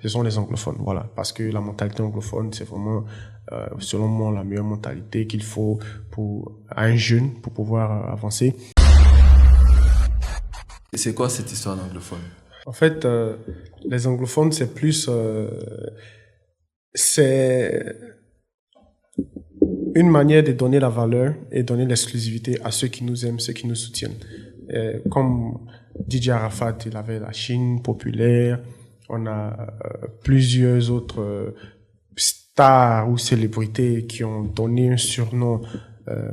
ce sont les anglophones, voilà. Parce que la mentalité anglophone, c'est vraiment, selon moi, la meilleure mentalité qu'il faut à un jeune pour pouvoir avancer. Et c'est quoi cette histoire d'anglophone? En fait, les anglophones, c'est plus, c'est une manière de donner la valeur et donner l'exclusivité à ceux qui nous aiment, ceux qui nous soutiennent. Comme DJ Arafat, il avait la Chine populaire, on a plusieurs autres stars ou célébrités qui ont donné un surnom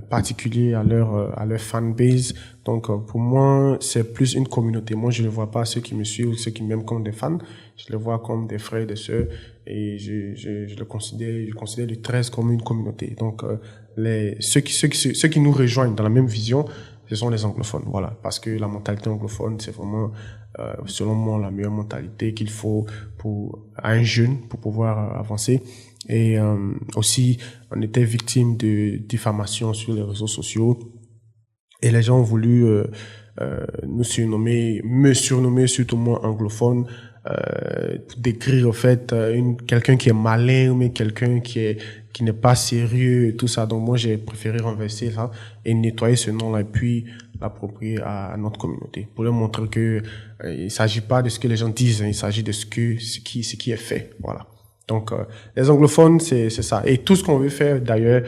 particulier à leur fanbase. Donc pour moi, c'est plus une communauté. Moi, je ne vois pas ceux qui me suivent ou ceux qui m'aiment comme des fans. Je les vois comme des frères et des sœurs et je considère les 13 comme une communauté. Donc ceux qui nous rejoignent dans la même vision, ce sont les anglophones, voilà, parce que la mentalité anglophone, c'est vraiment, selon moi, la meilleure mentalité qu'il faut à un jeune pour pouvoir avancer. Et aussi, on était victime de diffamation sur les réseaux sociaux et les gens ont voulu me surnommer, surtout moi anglophone, pour décrire en fait quelqu'un qui est malin, mais quelqu'un qui n'est pas sérieux et tout ça. Donc moi j'ai préféré renverser ça et nettoyer ce nom-là et puis l'approprier à notre communauté pour leur montrer que il s'agit pas de ce que les gens disent, hein, il s'agit de ce qui est fait. Voilà. Donc les anglophones c'est ça et tout ce qu'on veut faire d'ailleurs,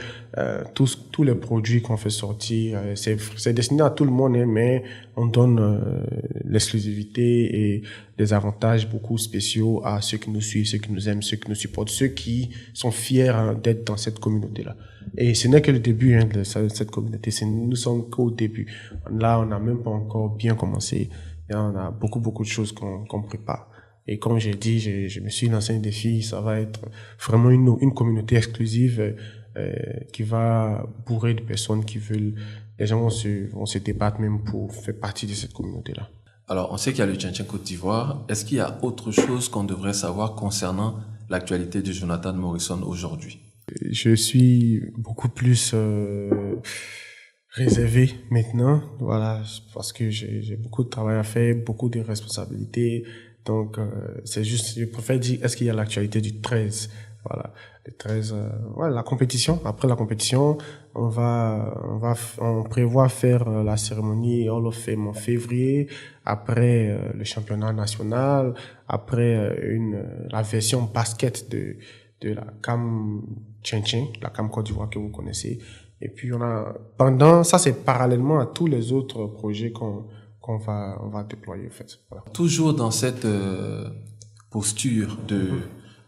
tous les produits qu'on fait sortir, c'est destiné à tout le monde, hein, mais on donne l'exclusivité et des avantages beaucoup spéciaux à ceux qui nous suivent, ceux qui nous aiment, ceux qui nous supportent, ceux qui sont fiers, hein, d'être dans cette communauté-là. Et ce n'est que le début, hein, de cette communauté. Nous sommes qu'au début. Là, on n'a même pas encore bien commencé. Et on a beaucoup de choses qu'on prépare. Et comme j'ai dit, je me suis lancé un défi. Ça va être vraiment une communauté exclusive qui va bourrer de personnes qui veulent. Les gens vont se débattre même pour faire partie de cette communauté-là. Alors, on sait qu'il y a le Tchin-Tchin Côte d'Ivoire. Est-ce qu'il y a autre chose qu'on devrait savoir concernant l'actualité de Jonathan Morrison aujourd'hui? Je suis beaucoup plus réservé maintenant, voilà, parce que j'ai beaucoup de travail à faire, beaucoup de responsabilités. Donc, c'est juste, je préfère dire, est-ce qu'il y a l'actualité du 13? Voilà, le 13, ouais, la compétition. Après la compétition, on prévoit faire la cérémonie Hall of Fame en février, après le championnat national, après la version basket de la CAM Tchin-Tchin, la CAM Côte d'Ivoire que vous connaissez. Et puis ça c'est parallèlement à tous les autres projets qu'on va déployer, en fait. Voilà. Toujours dans cette posture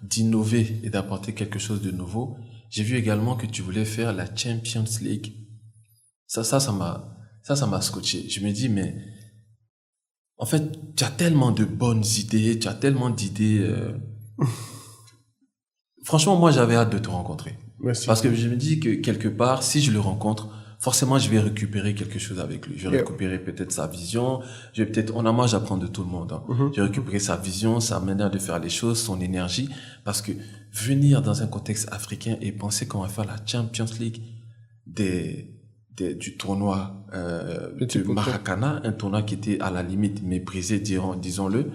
d'innover et d'apporter quelque chose de nouveau, j'ai vu également que tu voulais faire la Champions League. Ça m'a scotché. Je me dis, mais en fait, tu as tellement de bonnes idées, tu as tellement d'idées. Franchement, moi, j'avais hâte de te rencontrer. Merci. Parce que je me dis que quelque part, si je le rencontre, forcément, je vais récupérer quelque chose avec lui. Je vais récupérer peut-être sa vision. Moi, j'apprends de tout le monde. Hein. Je vais récupérer sa vision, sa manière de faire les choses, son énergie. Parce que venir dans un contexte africain et penser qu'on va faire la Champions League du tournoi de Maracana, un tournoi qui était à la limite méprisé, disons-le.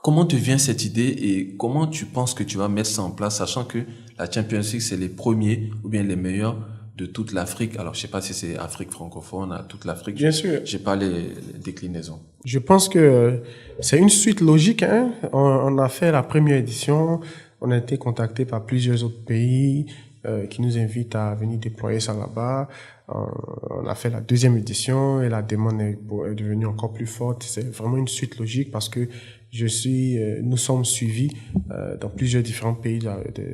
Comment te vient cette idée et comment tu penses que tu vas mettre ça en place, sachant que la Champions League, c'est les premiers ou bien les meilleurs de toute l'Afrique. Alors, je sais pas si c'est Afrique francophone, à toute l'Afrique. Bien sûr. J'ai pas les déclinaisons. Je pense que c'est une suite logique, hein. On a fait la première édition. On a été contacté par plusieurs autres pays qui nous invitent à venir déployer ça là-bas. On a fait la deuxième édition et la demande est devenue encore plus forte. C'est vraiment une suite logique parce que nous sommes suivis dans plusieurs différents pays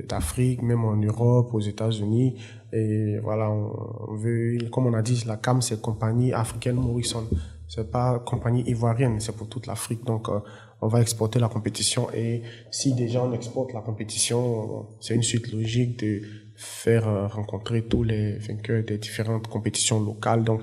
d'Afrique, même en Europe, aux États-Unis. Et voilà, on veut, comme on a dit, la CAM, c'est Compagnie Africaine Morrison. C'est pas compagnie ivoirienne, c'est pour toute l'Afrique. Donc, on va exporter la compétition. Et si déjà on exporte la compétition, c'est une suite logique de faire rencontrer tous les vainqueurs des différentes compétitions locales. Donc,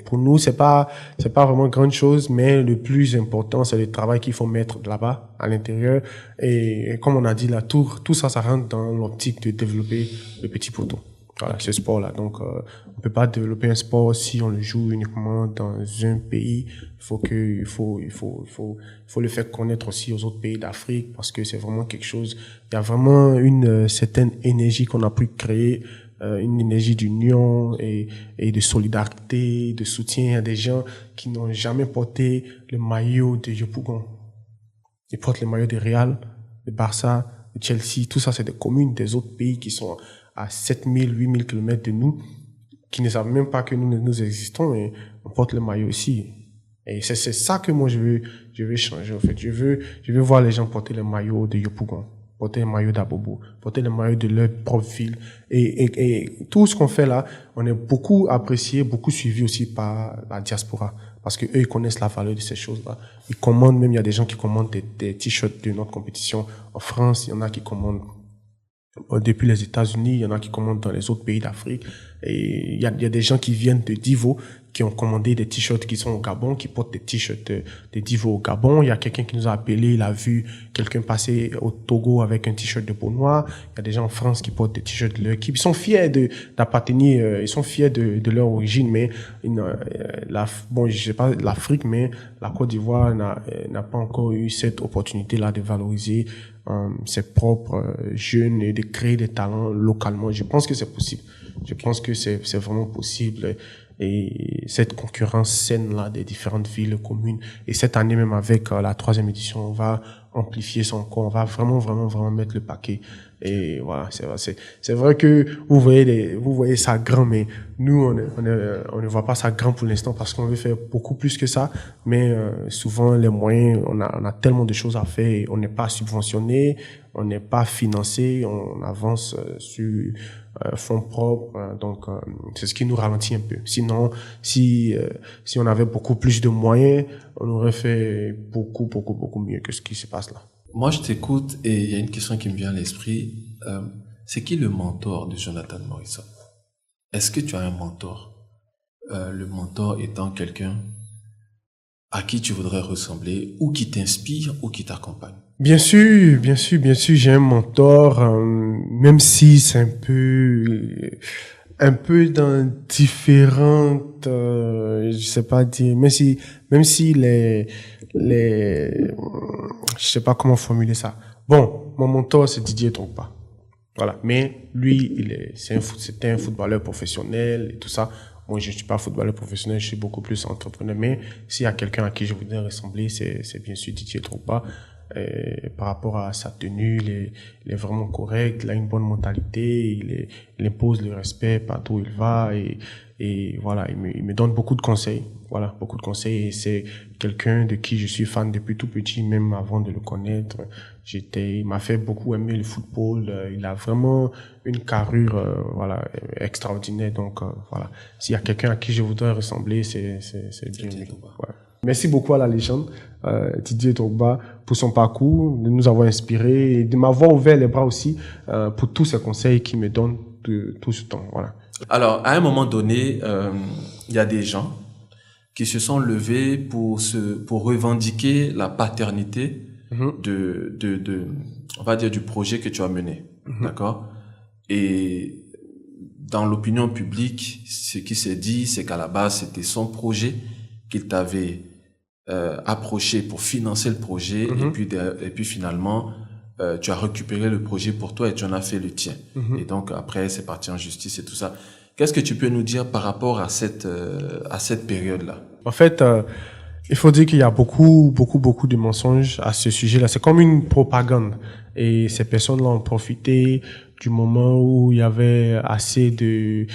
pour nous, c'est pas vraiment grande chose, mais le plus important, c'est le travail qu'il faut mettre là-bas, à l'intérieur. Et comme on a dit là, tout ça rentre dans l'optique de développer le petit poteau. Voilà, ce sport-là. Donc, on peut pas développer un sport si on le joue uniquement dans un pays. Il faut le faire connaître aussi aux autres pays d'Afrique parce que c'est vraiment quelque chose. Il y a vraiment une certaine énergie qu'on a pu créer, une énergie d'union et de solidarité, de soutien à des gens qui n'ont jamais porté le maillot de Yopougon. Ils portent le maillot de Real, de Barça, de Chelsea. Tout ça, c'est des communes des autres pays qui sont à 7000, 8000 kilomètres de nous, qui ne savent même pas que nous existons et on porte le maillot aussi. Et c'est ça que moi je veux changer, en fait. Je veux voir les gens porter le maillot de Yopougon, porter le maillot d'Abobo, porter le maillot de leur propre ville. Et tout ce qu'on fait là, on est beaucoup apprécié, beaucoup suivi aussi par la diaspora. Parce que eux, ils connaissent la valeur de ces choses-là. Ils commandent même, il y a des gens qui commandent des t-shirts de notre compétition. En France, il y en a qui commandent depuis les États-Unis, il y en a qui commandent dans les autres pays d'Afrique. Et il y a des gens qui viennent de Divo, qui ont commandé des t-shirts qui sont au Gabon, qui portent des t-shirts de Divo au Gabon. Il y a quelqu'un qui nous a appelé, il a vu quelqu'un passer au Togo avec un t-shirt de peau noire. Il y a des gens en France qui portent des t-shirts de leur équipe. Ils sont fiers d'appartenir, ils sont fiers de leur origine, mais je sais pas l'Afrique, mais la Côte d'Ivoire n'a pas encore eu cette opportunité-là de valoriser ses propres jeunes et de créer des talents localement. Je pense que c'est possible. Je pense que c'est vraiment possible. Et cette concurrence saine-là des différentes villes, communes. Et cette année, même avec la 3e édition, on va amplifier ça encore. On va vraiment mettre le paquet. Et voilà, c'est vrai que vous voyez ça grand, mais nous, on ne voit pas ça grand pour l'instant parce qu'on veut faire beaucoup plus que ça. Mais souvent, les moyens, on a tellement de choses à faire. Et on n'est pas subventionné, on n'est pas financé, on avance sur fonds propres. Donc, c'est ce qui nous ralentit un peu. Sinon, si on avait beaucoup plus de moyens, on aurait fait beaucoup mieux que ce qui se passe là. Moi, je t'écoute et il y a une question qui me vient à l'esprit. C'est qui le mentor de Jonathan Morrison? Est-ce que tu as un mentor? Le mentor étant quelqu'un à qui tu voudrais ressembler ou qui t'inspire ou qui t'accompagne? Bien sûr, j'ai un mentor, même si c'est un peu dans différentes, je sais pas dire, même si je sais pas comment formuler ça. Bon, mon mentor, c'est Didier Drogba. Voilà. Mais lui, c'était un footballeur professionnel et tout ça. Moi, je suis pas footballeur professionnel, je suis beaucoup plus entrepreneur. Mais s'il y a quelqu'un à qui je voudrais ressembler, c'est bien sûr Didier Drogba. Par rapport à sa tenue, il est vraiment correct, il a une bonne mentalité, il impose le respect partout où il va et voilà, il me donne beaucoup de conseils. Voilà, beaucoup de conseils et c'est quelqu'un de qui je suis fan depuis tout petit, même avant de le connaître. Il m'a fait beaucoup aimer le football, il a vraiment une carrure, voilà, extraordinaire. Donc, voilà. S'il y a quelqu'un à qui je voudrais ressembler, c'est bien lui. Ouais. Merci beaucoup à la légende, Didier Drogba, pour son parcours, de nous avoir inspirés et de m'avoir ouvert les bras aussi, pour tous ces conseils qu'il me donne tout ce temps. Voilà. Alors, à un moment donné, il y a des gens qui se sont levés pour revendiquer la paternité on va dire, du projet que tu as mené. D'accord? Et dans l'opinion publique, ce qui s'est dit, c'est qu'à la base, c'était son projet qu'il t'avait approché pour financer le projet et puis finalement, tu as récupéré le projet pour toi et tu en as fait le tien. Et donc, après, c'est parti en justice et tout ça. Qu'est-ce que tu peux nous dire par rapport à cette période-là? En fait, il faut dire qu'il y a beaucoup de mensonges à ce sujet-là. C'est comme une propagande. Et ces personnes-là ont profité du moment où il y avait assez de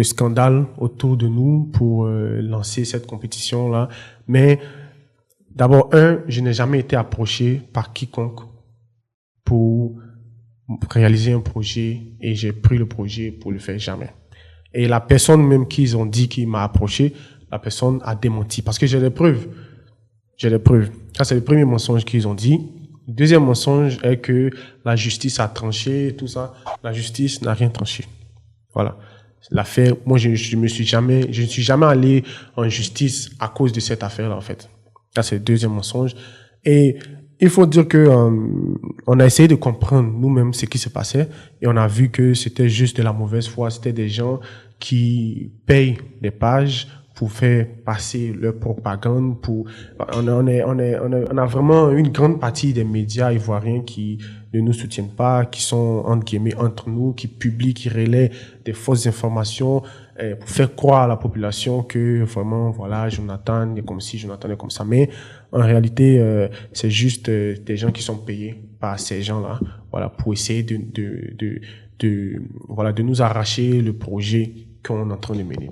scandales autour de nous pour lancer cette compétition-là. Mais d'abord, je n'ai jamais été approché par quiconque pour réaliser un projet et j'ai pris le projet pour le faire, jamais. Et la personne même qu'ils ont dit qu'il m'a approché, la personne a démenti parce que j'ai les preuves. Ça, c'est le premier mensonge qu'ils ont dit. Le deuxième mensonge est que la justice a tranché et tout ça. La justice n'a rien tranché. Voilà. L'affaire, moi, je ne suis jamais allé en justice à cause de cette affaire-là, en fait. Ça, c'est le deuxième mensonge. Et il faut dire que on a essayé de comprendre nous-mêmes ce qui se passait et on a vu que c'était juste de la mauvaise foi. C'était des gens qui payent des pages pour faire passer leur propagande. On a vraiment une grande partie des médias ivoiriens qui ne nous soutiennent pas, qui sont entre guillemets entre nous, qui publient, qui relaient des fausses informations pour faire croire à la population que vraiment voilà Jonathan est comme ci, Jonathan est comme ça. Mais en réalité, c'est juste des gens qui sont payés par ces gens-là, voilà, pour essayer de nous arracher le projet qu'on est en train de mener.